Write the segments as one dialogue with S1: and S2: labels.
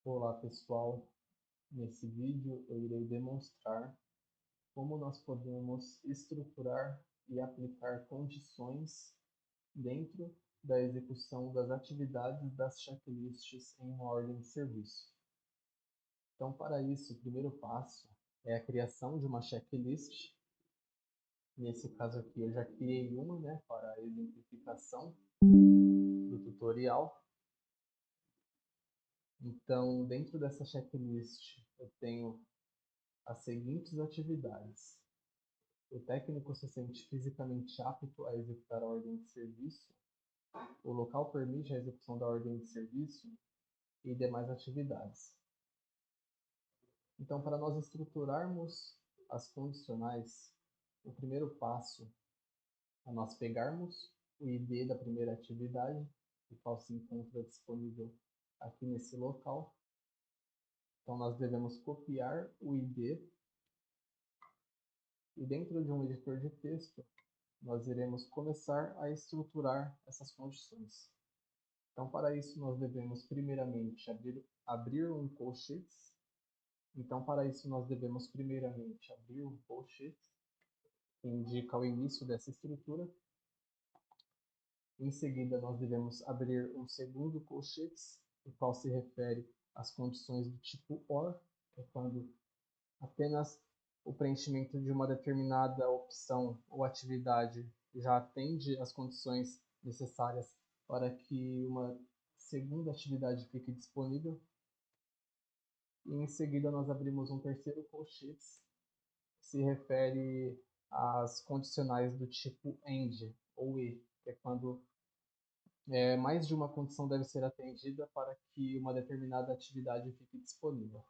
S1: Olá pessoal, nesse vídeo eu irei demonstrar como nós podemos estruturar e aplicar condições dentro da execução das atividades das checklists em uma ordem de serviço. Então, para isso, o primeiro passo é a criação de uma checklist. Nesse caso aqui eu já criei uma, para a exemplificação do tutorial. Então, dentro dessa checklist eu tenho as seguintes atividades. O técnico se sente fisicamente apto a executar a ordem de serviço. O local permite a execução da ordem de serviço e demais atividades. Então, para nós estruturarmos as condicionais, o primeiro passo é nós pegarmos o ID da primeira atividade, o qual se encontra disponível aqui nesse local. Então, nós devemos copiar o ID e dentro de um editor de texto, nós iremos começar a estruturar essas condições. Então, para isso, nós devemos primeiramente abrir um colchetes. Então, para isso, nós devemos primeiramente abrir um colchetes, que indica o início dessa estrutura. Em seguida, nós devemos abrir um segundo colchetes, o qual se refere às condições do tipo OR, que é quando apenas o preenchimento de uma determinada opção ou atividade já atende às condições necessárias para que uma segunda atividade fique disponível. E em seguida nós abrimos um terceiro colchetes, que se refere às condicionais do tipo AND ou E, que é quando mais de uma condição deve ser atendida para que uma determinada atividade fique disponível.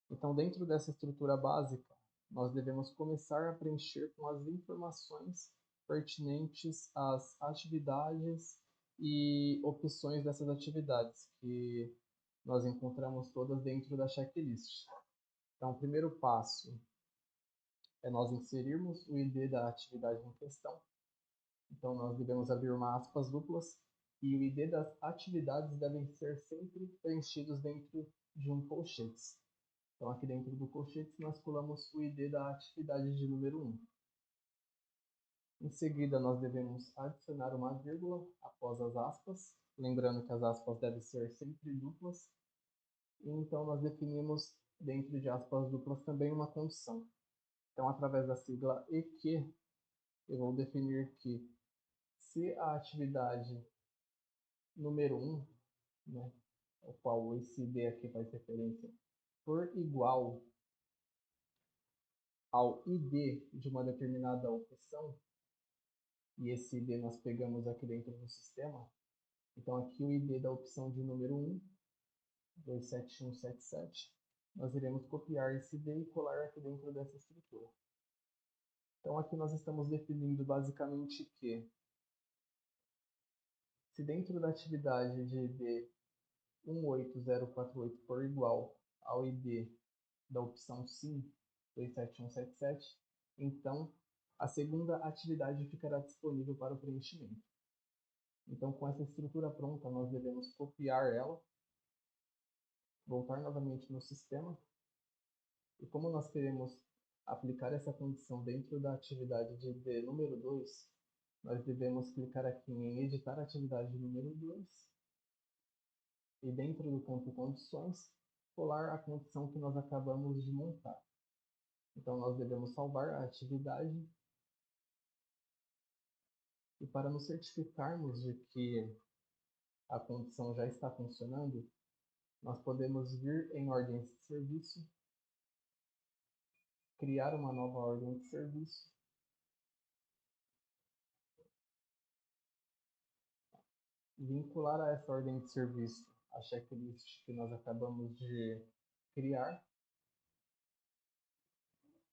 S1: Então, dentro dessa estrutura básica, nós devemos começar a preencher com as informações pertinentes às atividades e opções dessas atividades, que nós encontramos todas dentro da checklist. Então, o primeiro passo é nós inserirmos o ID da atividade em questão. Então, nós devemos abrir uma aspas duplas e o ID das atividades devem ser sempre preenchidos dentro de um colchetes. Então, aqui dentro do colchetes, nós pulamos o ID da atividade de número 1. Em seguida, nós devemos adicionar uma vírgula após as aspas, lembrando que as aspas devem ser sempre duplas. E então, nós definimos dentro de aspas duplas também uma condição. Então, através da sigla EQ, eu vou definir que se a atividade número 1, o qual esse ID aqui faz referência, for igual ao ID de uma determinada opção, e esse ID nós pegamos aqui dentro do sistema, então aqui o ID da opção de número 1, 27177, nós iremos copiar esse ID e colar aqui dentro dessa estrutura. Então aqui nós estamos definindo basicamente que se dentro da atividade de ID 18048 for igual ao ID da opção SIM 27177, então a segunda atividade ficará disponível para o preenchimento. Então, com essa estrutura pronta, nós devemos copiar ela, voltar novamente no sistema, e como nós queremos aplicar essa condição dentro da atividade de ID número 2, nós devemos clicar aqui em editar a atividade número 2, e dentro do campo condições, colar a condição que nós acabamos de montar. Então, nós devemos salvar a atividade. E para nos certificarmos de que a condição já está funcionando, nós podemos vir em ordens de serviço, criar uma nova ordem de serviço, vincular a essa ordem de serviço a checklist que nós acabamos de criar.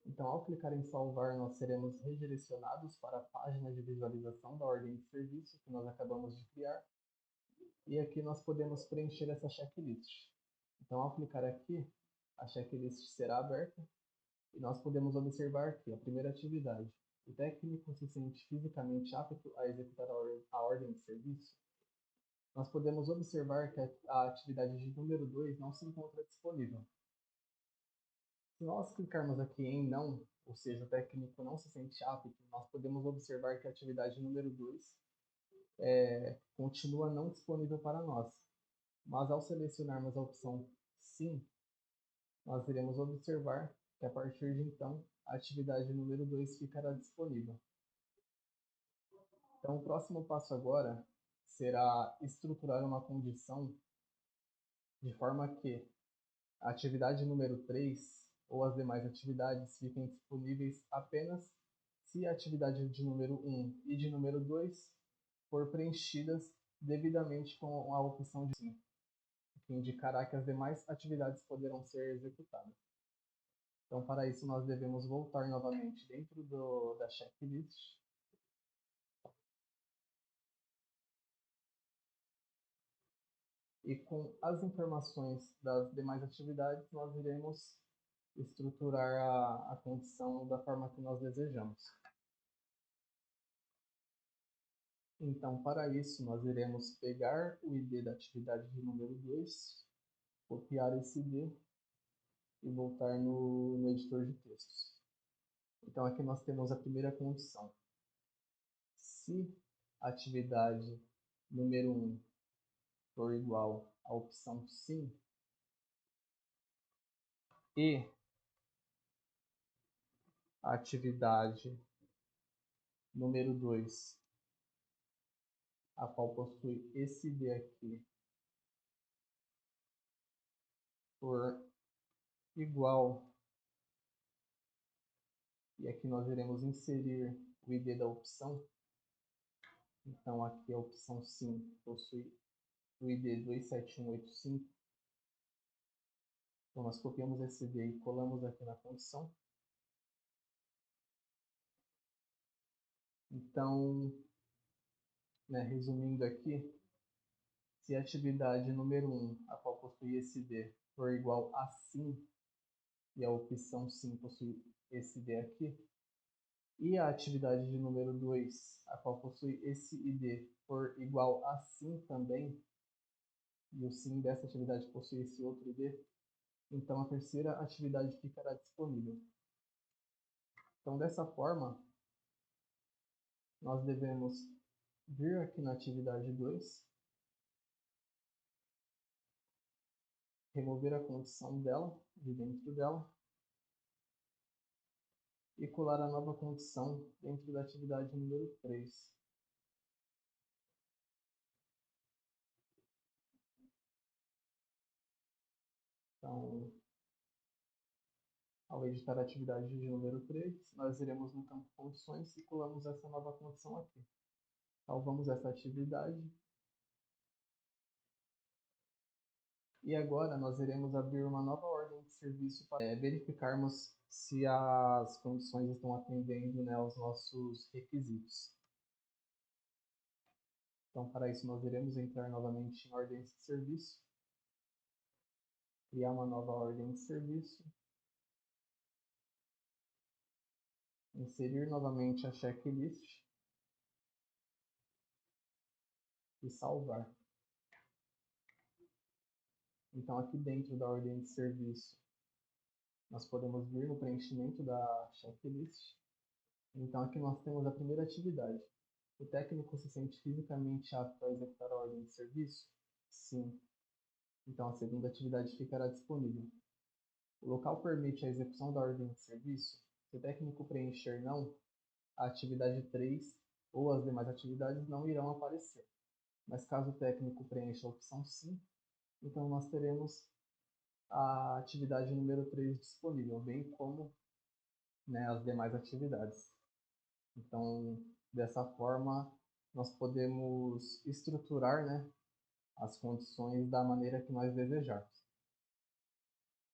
S1: Então, ao clicar em salvar, nós seremos redirecionados para a página de visualização da ordem de serviço que nós acabamos de criar. E aqui nós podemos preencher essa checklist. Então, ao clicar aqui, a checklist será aberta e nós podemos observar que a primeira atividade, o técnico se sente fisicamente apto a executar a ordem de serviço, nós podemos observar que a atividade de número 2 não se encontra disponível. Se nós clicarmos aqui em não, ou seja, o técnico não se sente apto, nós podemos observar que a atividade número 2 continua não disponível para nós. Mas ao selecionarmos a opção sim, nós iremos observar que a partir de então, a atividade número 2 ficará disponível. Então, o próximo passo agora será estruturar uma condição de forma que a atividade número 3 ou as demais atividades fiquem disponíveis apenas se a atividade de número 1 e de número 2 for preenchidas devidamente com a opção de sim, que indicará que as demais atividades poderão ser executadas. Então, para isso, nós devemos voltar novamente dentro da checklist. E com as informações das demais atividades, nós iremos estruturar a condição da forma que nós desejamos. Então, para isso, nós iremos pegar o ID da atividade de número 2, copiar esse ID e voltar no editor de textos. Então, aqui nós temos a primeira condição. Se a atividade número 1 for igual à opção sim, e a atividade número 2, a qual possui esse ID aqui, for igual, e aqui nós iremos inserir o ID da opção. Então aqui a opção sim possui o ID 27185. Então nós copiamos esse ID e colamos aqui na condição. Então, resumindo aqui, se a atividade número 1, a qual possui esse ID, for igual a sim, e a opção sim possui esse ID aqui, e a atividade de número 2, a qual possui esse ID, for igual a sim também, e o sim dessa atividade possui esse outro ID, então a terceira atividade ficará disponível. Então, dessa forma, nós devemos vir aqui na atividade 2, remover a condição dela, de dentro dela, e colar a nova condição dentro da atividade número 3. Então, ao editar a atividade de número 3, nós iremos no campo condições e colamos essa nova condição aqui. Salvamos essa atividade. E agora nós iremos abrir uma nova ordem de serviço para verificarmos se as condições estão atendendo, aos nossos requisitos. Então, para isso, nós iremos entrar novamente em ordens de serviço, criar uma nova ordem de serviço, inserir novamente a checklist e salvar. Então, aqui dentro da ordem de serviço, nós podemos vir no preenchimento da checklist. Então, aqui nós temos a primeira atividade. O técnico se sente fisicamente apto a executar a ordem de serviço? Sim. Então, a segunda atividade ficará disponível. O local permite a execução da ordem de serviço? Se o técnico preencher não, a atividade 3 ou as demais atividades não irão aparecer. Mas caso o técnico preencha a opção sim, então nós teremos a atividade número 3 disponível, bem como as demais atividades. Então, dessa forma, nós podemos estruturar as condições da maneira que nós desejarmos.